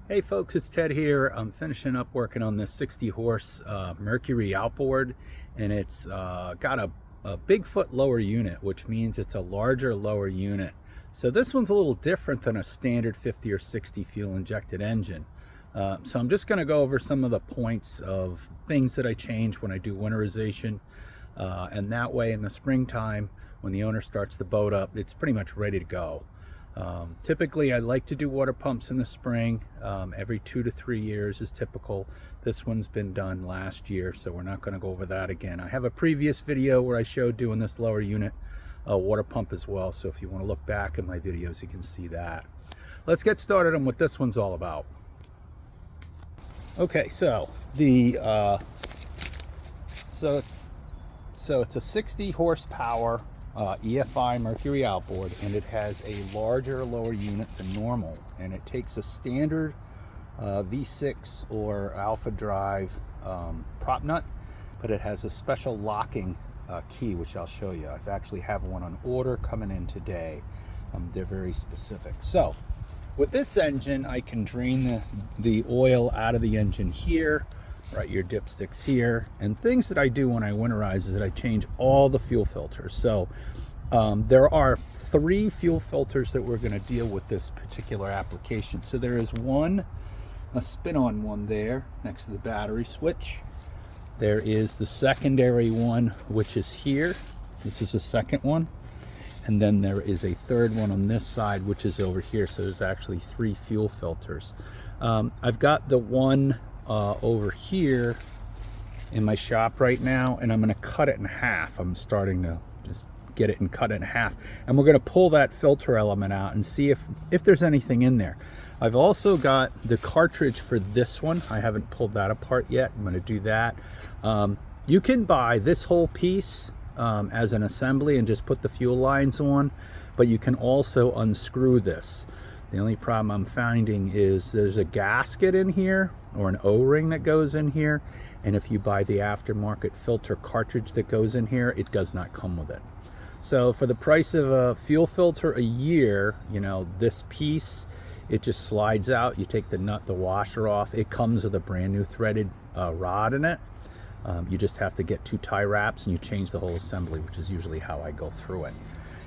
Hey folks, it's Ted here. I'm finishing up working on this 60 horse Mercury outboard, and it's got a big foot lower unit, which means it's a larger lower unit. So this one's a little different than a standard 50 or 60 fuel injected engine. So I'm just going to go over some of the points of things that I change when I do winterization, and that way in the springtime when the owner starts the boat up, it's pretty much ready to go. Typically I like to do water pumps in the spring. Every 2 to 3 years is typical. This one's been done last year, so we're not going to go over that again. I have a previous video where I showed doing this lower unit water pump as well, so if you want to look back in my videos you can see that. Let's get started on what this one's all about. Okay, so it's a 60 horsepower EFI Mercury outboard, and it has a larger lower unit than normal, and it takes a standard V6 or alpha drive prop nut, but it has a special locking key, which I'll show you. I've actually have one on order coming in today. They're very specific. So with this engine I can drain the oil out of the engine here, right, your dipsticks here, and things that I do when I winterize is that I change all the fuel filters. So there are 3 fuel filters that we're going to deal with this particular application. So there is a spin-on one there next to the battery switch. There is the secondary one, which is here. This is the second one. And then there is a third one on this side, which is over here. So there's actually 3 fuel filters. I've got the one over here in my shop right now, and I'm going to cut it in half. I'm starting to just get it and cut it in half, and we're going to pull that filter element out and see if there's anything in there. I've also got the cartridge for this one. I haven't pulled that apart yet. I'm going to do that. You can buy this whole piece as an assembly and just put the fuel lines on, but you can also unscrew this. The only problem I'm finding is there's a gasket in here, or an O-ring that goes in here, and if you buy the aftermarket filter cartridge that goes in here, it does not come with it. So for the price of a fuel filter a year, you know, this piece, it just slides out. You take the nut, the washer off. It comes with a brand new threaded rod in it. You just have to get 2 tie wraps and you change the whole assembly, which is usually how I go through it.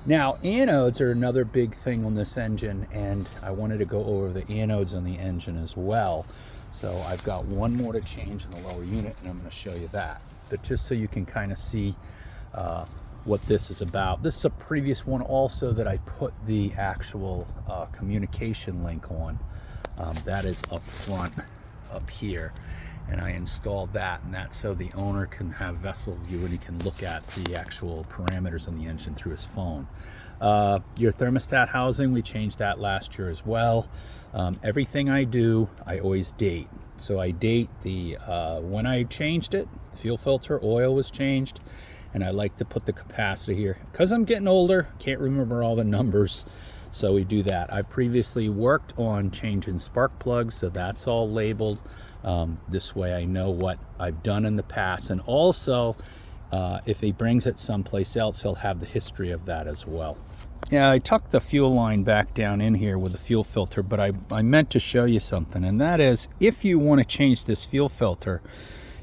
Now, anodes are another big thing on this engine, and I wanted to go over the anodes on the engine as well. So I've got one more to change in the lower unit, and I'm going to show you that. But just so you can kind of see what this is about. This is a previous one also that I put the actual communication link on. That is up front, up here. And I installed that, and that's so the owner can have vessel view and he can look at the actual parameters on the engine through his phone. Your thermostat housing, we changed that last year as well. Everything I do, I always date. So I date the when I changed it, fuel filter oil was changed, and I like to put the capacity here. Because I'm getting older, can't remember all the numbers, so we do that. I've previously worked on changing spark plugs, so that's all labeled. This way I know what I've done in the past, and also if he brings it someplace else, he'll have the history of that as well. Yeah, I tucked the fuel line back down in here with the fuel filter, but I meant to show you something, and that is if you want to change this fuel filter,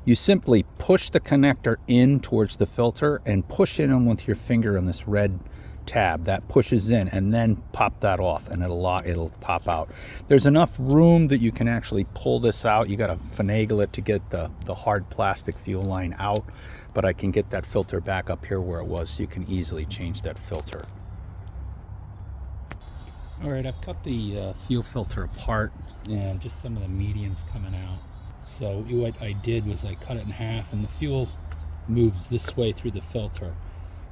you simply push the connector in towards the filter and push it in with your finger on this red tab that pushes in, and then pop that off, and it'll pop out. There's enough room that you can actually pull this out. You got to finagle it to get the hard plastic fuel line out, but I can get that filter back up here where it was, so you can easily change that filter. All right, I've cut the fuel filter apart, and just some of the mediums coming out. So what I did was I cut it in half, and the fuel moves this way through the filter.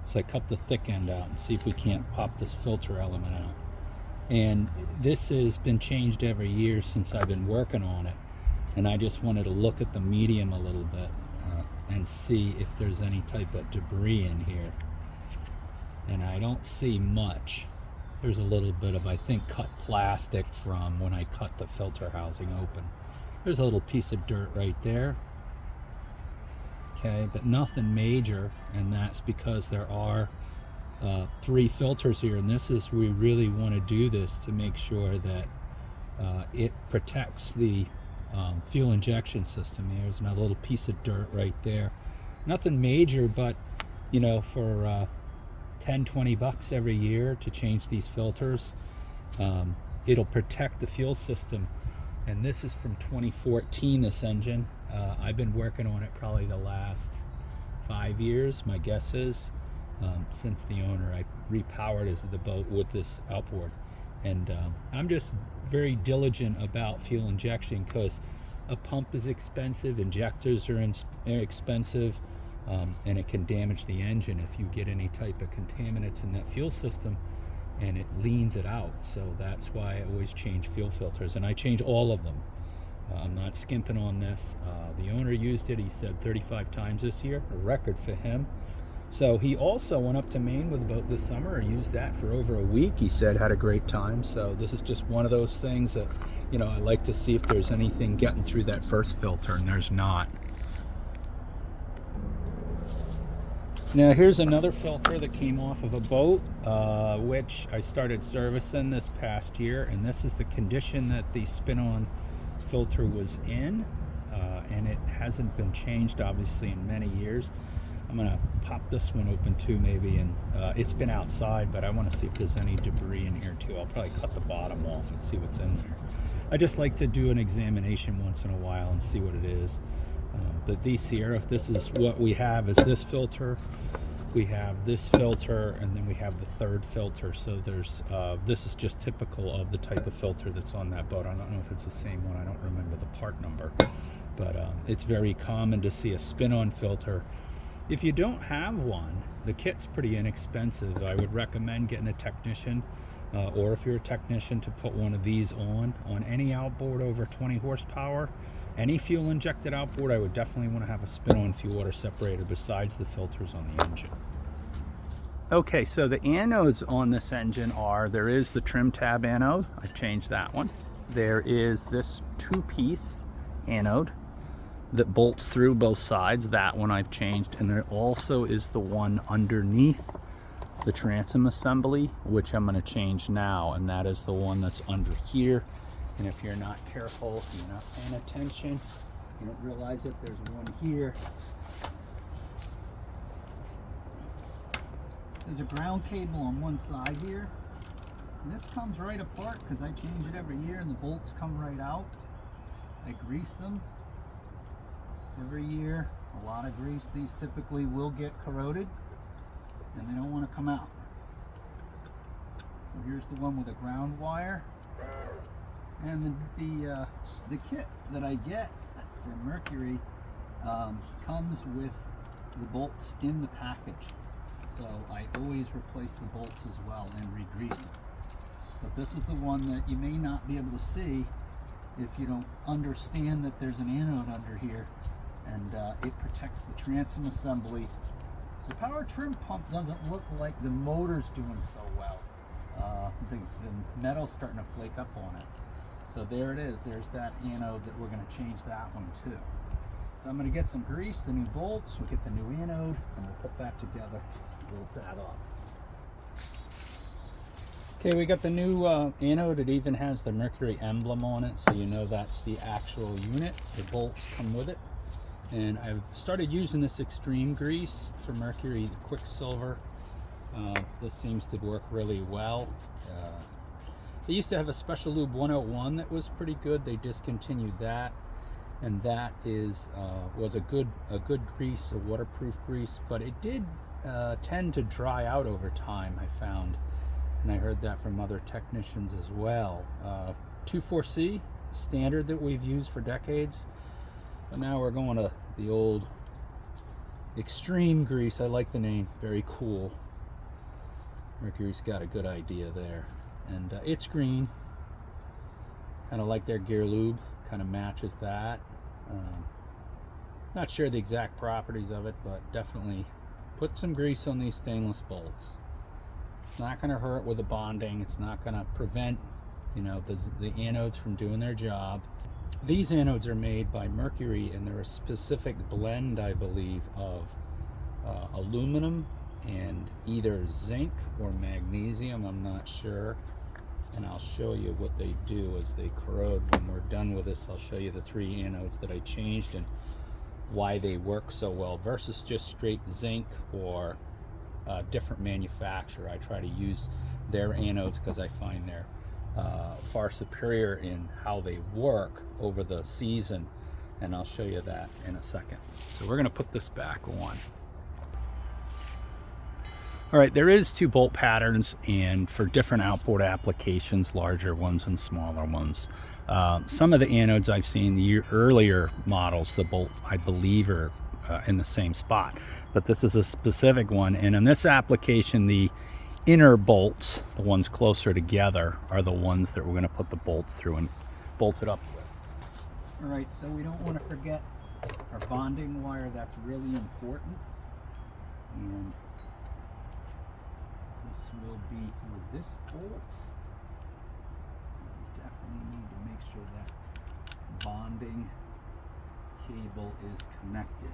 So I cut the thick end out and see if we can't pop this filter element out. And this has been changed every year since I've been working on it. And I just wanted to look at the medium a little bit and see if there's any type of debris in here. And I don't see much. There's a little bit of, I think, cut plastic from when I cut the filter housing open. There's a little piece of dirt right there. Okay, but nothing major, and that's because there are 3 filters here, and this is, we really want to do this to make sure that it protects the fuel injection system. There's another little piece of dirt right there. Nothing major, but you know, for 10-20 bucks every year to change these filters, it'll protect the fuel system. And this is from 2014, this engine. I've been working on it probably the last 5 years, my guess is, since the owner. I repowered the boat with this outboard. And I'm just very diligent about fuel injection because a pump is expensive, injectors are expensive, and it can damage the engine if you get any type of contaminants in that fuel system, and it leans it out. So that's why I always change fuel filters, and I change all of them. I'm not skimping on this. The owner used it, he said 35 times this year, a record for him. So he also went up to Maine with a boat this summer, used that for over a week. He said had a great time. So this is just one of those things that, you know, I like to see if there's anything getting through that first filter, and there's not. Now here's another filter that came off of a boat, which I started servicing this past year, and this is the condition that the spin-on filter was in, and it hasn't been changed obviously in many years. I'm gonna pop this one open too maybe, and it's been outside, but I want to see if there's any debris in here too. I'll probably cut the bottom off and see what's in there. I just like to do an examination once in a while and see what it is. But these here, if this is what we have, is this filter, we have this filter, and then we have the third filter. So there's this is just typical of the type of filter that's on that boat. I don't know if it's the same one, I don't remember the part number, but it's very common to see a spin-on filter. If you don't have one, the kit's pretty inexpensive. I would recommend getting a technician, or if you're a technician, to put one of these on any outboard over 20 horsepower. Any fuel injected outboard, I would definitely want to have a spin-on fuel water separator besides the filters on the engine. Okay, so the anodes on this engine are, there is the trim tab anode, I've changed that one. There is this two-piece anode that bolts through both sides, that one I've changed, and there also is the one underneath the transom assembly, which I'm going to change now, and that is the one that's under here. And if you're not careful, if you're not paying attention, you don't realize that there's one here. There's a ground cable on one side here. And this comes right apart because I change it every year and the bolts come right out. I grease them every year. A lot of grease. These typically will get corroded and they don't want to come out. So here's the one with a ground wire. And the kit that I get from Mercury comes with the bolts in the package. So I always replace the bolts as well and re-grease them. But this is the one that you may not be able to see if you don't understand that there's an anode under here, and it protects the transom assembly. The power trim pump doesn't look like the motor's doing so well. The metal's starting to flake up on it. So there it is, there's that anode that we're going to change that one too. So I'm going to get some grease, the new bolts, we'll get the new anode, and we'll put that together, bolt that up. Okay, we got the new anode. It even has the Mercury emblem on it, so you know that's the actual unit. The bolts come with it. And I've started using this extreme grease for Mercury, the Quicksilver. This seems to work really well. They used to have a Special Lube 101 that was pretty good. They discontinued that, and that was a good grease, a waterproof grease, but it did tend to dry out over time, I found, and I heard that from other technicians as well. 2,4-C, standard that we've used for decades, but now we're going to the old extreme grease. I like the name, very cool. Mercury's got a good idea there. And it's green, kind of like their gear lube, kind of matches that. Not sure the exact properties of it, but definitely put some grease on these stainless bolts. It's not going to hurt with the bonding. It's not going to prevent, you know, the anodes from doing their job. These anodes are made by Mercury, and they're a specific blend, I believe, of aluminum and either zinc or magnesium, I'm not sure. and I'll show you what they do as they corrode. When we're done with this, I'll show you the 3 anodes that I changed and why they work so well versus just straight zinc or a different manufacturer. I try to use their anodes because I find they're far superior in how they work over the season, and I'll show you that in a second. So we're going to put this back on. All right, there is 2 bolt patterns, and for different outboard applications, larger ones and smaller ones. Some of the anodes I've seen, the earlier models, the bolt I believe are in the same spot, but this is a specific one, and in this application the inner bolts, the ones closer together, are the ones that we're going to put the bolts through and bolt it up with. All right, so we don't want to forget our bonding wire. That's really important, and this will be for this bolt. We definitely need to make sure that bonding cable is connected.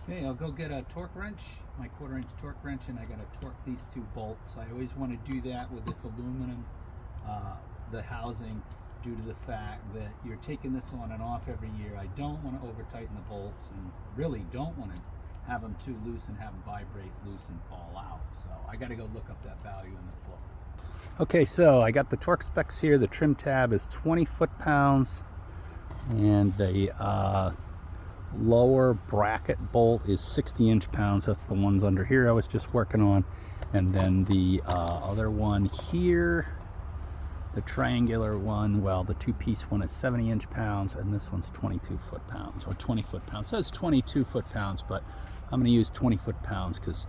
Okay, I'll go get a torque wrench, my 1/4-inch torque wrench, and I gotta torque these 2 bolts. I always want to do that with this aluminum, the housing, due to the fact that you're taking this on and off every year. I don't want to over tighten the bolts, and really don't want to have them too loose and have them vibrate loose and fall out. So I gotta go look up that value in the book. Okay, so I got the torque specs here. The trim tab is 20 foot-pounds, and the lower bracket bolt is 60 inch-pounds. That's the ones under here I was just working on. And then the other one here, the triangular one, well, the 2-piece one is 70 inch-pounds, and this one's 22 foot-pounds, or 20 foot-pounds. It says 22 foot-pounds, but I'm going to use 20 foot-pounds because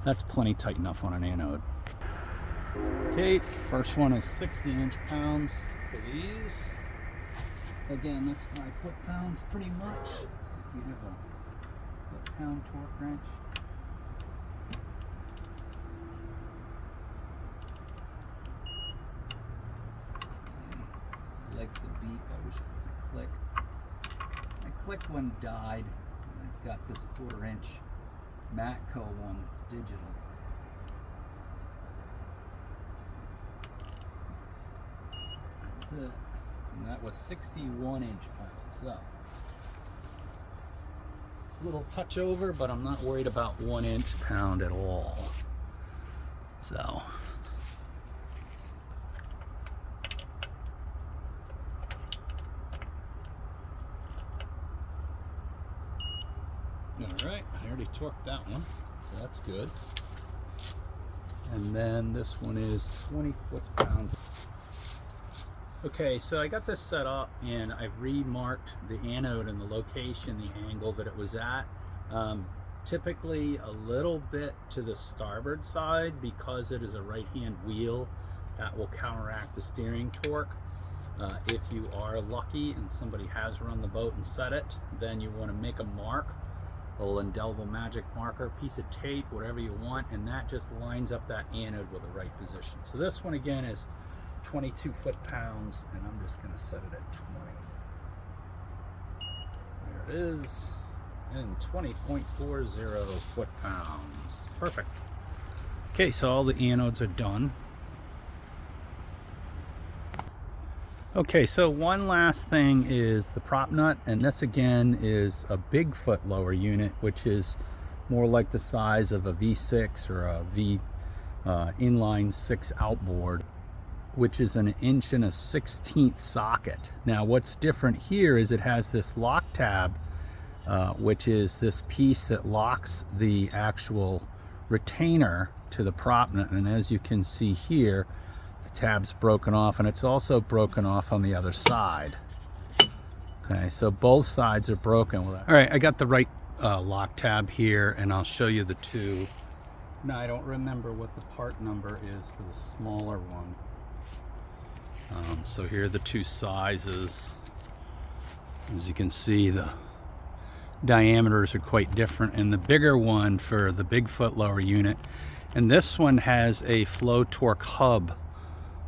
that's plenty tight enough on an anode. Okay, first one is 60 inch-pounds for these. Again, that's 5 foot-pounds pretty much. If you have a foot-pound torque wrench. I like the beep. I wish it was a click. My click one died. I've got this 1/4-inch Matco one that's digital. That's it. And that was 61 inch-pounds. So a little touch over, but I'm not worried about 1 inch-pound at all. So all right, I already torqued that one, so that's good. And then this one is 20 foot-pounds. Okay, so I got this set up and I've remarked the anode and the location, the angle that it was at. Typically a little bit to the starboard side, because it is a right-hand wheel. That will counteract the steering torque. If you are lucky and somebody has run the boat and set it, then you want to make a mark, a little indelible magic marker, piece of tape, whatever you want, and that just lines up that anode with the right position. So this one again is 22 foot-pounds, and I'm just going to set it at 20. There it is, and 20.40 foot-pounds. Perfect. Okay, so all the anodes are done. Okay, so one last thing is the prop nut, and this again is a Bigfoot lower unit, which is more like the size of a V6 or a V inline 6 outboard, which is 1 1/16" socket. Now what's different here is it has this lock tab, which is this piece that locks the actual retainer to the prop nut, and as you can see here, the tab's broken off, and it's also broken off on the other side. Okay, so both sides are broken. All right, I got the right lock tab here, and I'll show you the two. Now I don't remember what the part number is for the smaller one. So here are the two sizes. As you can see, the diameters are quite different, and the bigger one for the Bigfoot lower unit And this one has a flow torque hub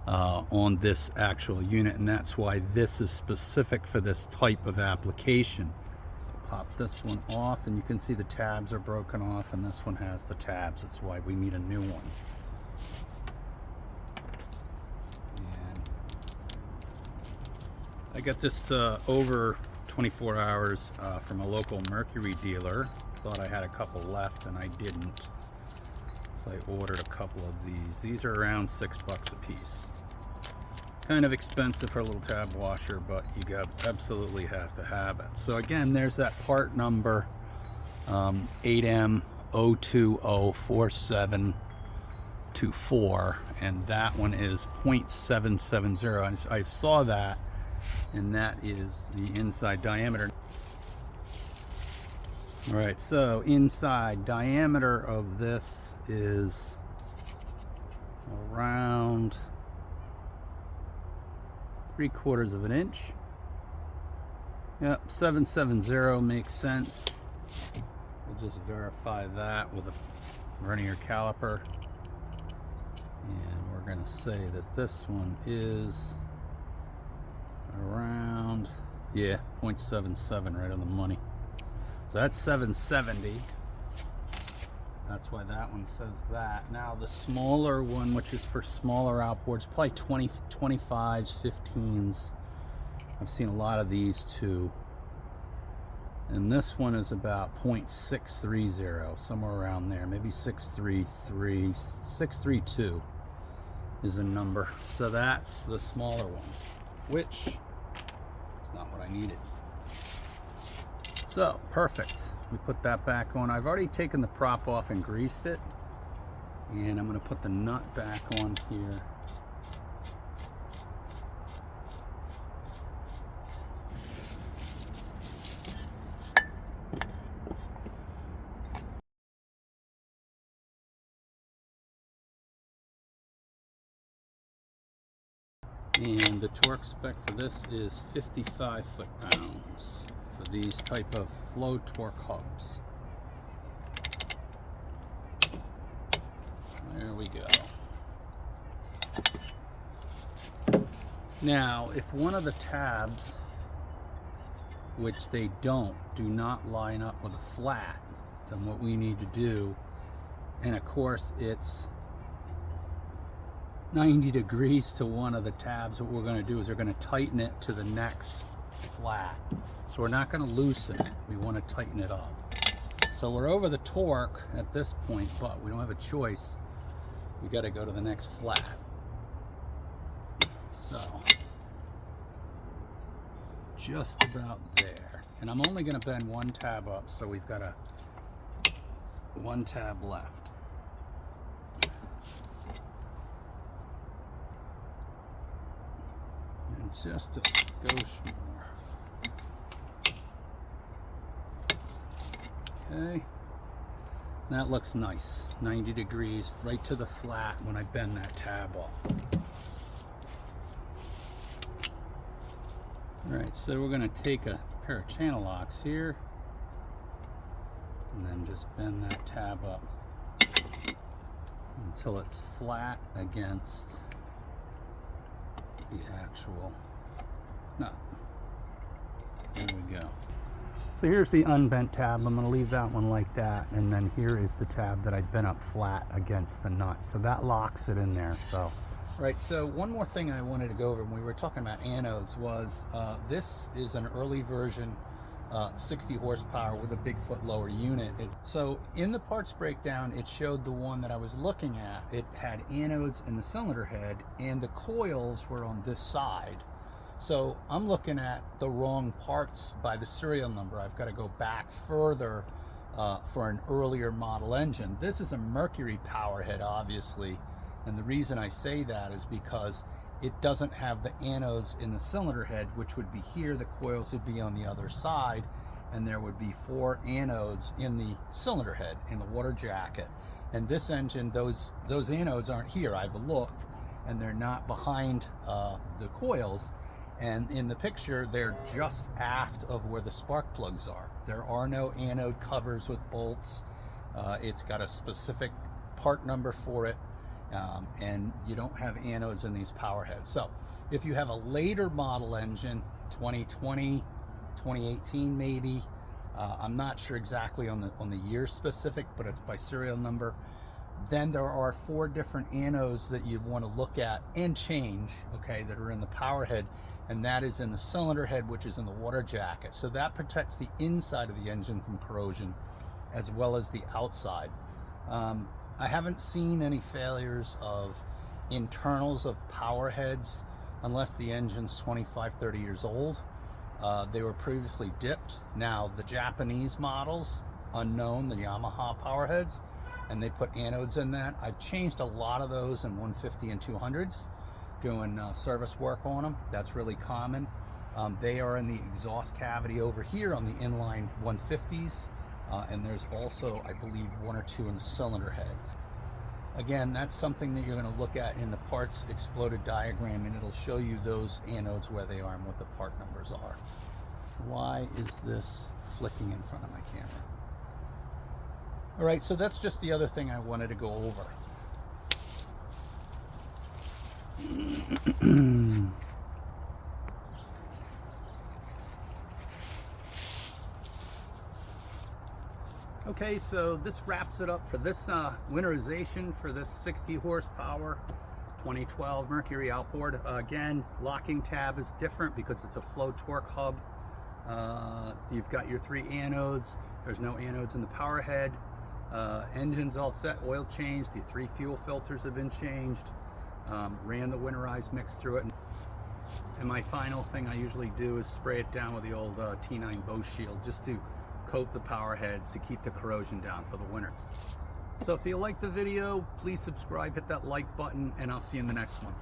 on this actual unit, and that's why this is specific for this type of application. So pop this one off, and you can see the tabs are broken off, and this one has the tabs. That's why we need a new one. And I got this over 24 hours from a local Mercury dealer. Thought I had a couple left, and I didn't. So I ordered a couple of these. These are around $6 a piece. Kind of expensive for a little tab washer, but you absolutely have to have it. So again, there's that part number 8M0204724, and that one is 0.770. And I saw that, and that is the inside diameter. All right, so inside diameter of this is around 3/4 of an inch. Yep, 770 makes sense. We'll just verify that with a vernier caliper. And we're going to say that this one is around, yeah, 0.77, right on the money. So that's 770. That's why that one says that. Now the smaller one, which is for smaller outboards, probably 20, 25s, 15s. I've seen a lot of these too. And this one is about 0.630, somewhere around there. Maybe 633, 632 is a number. So that's the smaller one, which is not what I needed. So, perfect. We put that back on. I've already taken the prop off and greased it. And I'm going to put the nut back on here. And the torque spec for this is 55 foot-pounds. For these type of flow torque hubs. There we go. Now, if one of the tabs, which they do not line up with a flat, then what we need to do, and of course it's 90 degrees to one of the tabs, what we're going to do is we're going to tighten it to the next flat. So we're not going to loosen it, we want to tighten it up. So we're over the torque at this point, but we don't have a choice. We got to go to the next flat. So just about there. And I'm only going to bend one tab up, so we've got one tab left. And just a skosh more. Okay, that looks nice. 90 degrees right to the flat when I bend that tab off. Alright, so we're going to take a pair of channel locks here and then just bend that tab up until it's flat against the actual nut. There we go. So here's the unbent tab. I'm going to leave that one like that, and then here is the tab that I bent up flat against the nut. So that locks it in there. So, right. So one more thing I wanted to go over when we were talking about anodes was this is an early version, 60 horsepower with a Bigfoot lower unit. So in the parts breakdown, it showed the one that I was looking at. It had anodes in the cylinder head, and the coils were on this side. So I'm looking at the wrong parts by the serial number. I've got to go back further for an earlier model engine. This is a Mercury power head, obviously, and the reason I say that is because it doesn't have the anodes in the cylinder head, which would be here. The coils would be on the other side, and there would be 4 anodes in the cylinder head in the water jacket. And this engine, those anodes aren't here. I've looked, and they're not behind the coils. And in the picture, they're just aft of where the spark plugs are. There are no anode covers with bolts. It's got a specific part number for it, and you don't have anodes in these power heads. So if you have a later model engine, 2020, 2018 maybe, I'm not sure exactly on the year specific, but it's by serial number, then there are 4 different anodes that you'd want to look at and change, okay, that are in the power head, and that is in the cylinder head, which is in the water jacket. So that protects the inside of the engine from corrosion as well as the outside. I haven't seen any failures of internals of power heads unless the engine's 25, 30 years old. They were previously dipped. Now the Japanese models, unknown, the Yamaha power heads, and they put anodes in that. I've changed a lot of those in 150 and 200s, doing service work on them. That's really common. They are in the exhaust cavity over here on the inline 150s, and there's also, I believe, 1 or 2 in the cylinder head. Again, that's something that you're going to look at in the parts exploded diagram, and it'll show you those anodes where they are and what the part numbers are. Why is this flicking in front of my camera? All right, so that's just the other thing I wanted to go over. Okay, so this wraps it up for this winterization for this 60 horsepower 2012 Mercury outboard. Again, locking tab is different because it's a flow torque hub. You've got your 3 anodes. There's no anodes in the power head. Engine's all set, oil changed, the 3 fuel filters have been changed, ran the Winterize mix through it, and my final thing I usually do is spray it down with the old T9 Bow Shield just to coat the power heads to keep the corrosion down for the winter. So if you like the video, please subscribe, hit that like button, and I'll see you in the next one.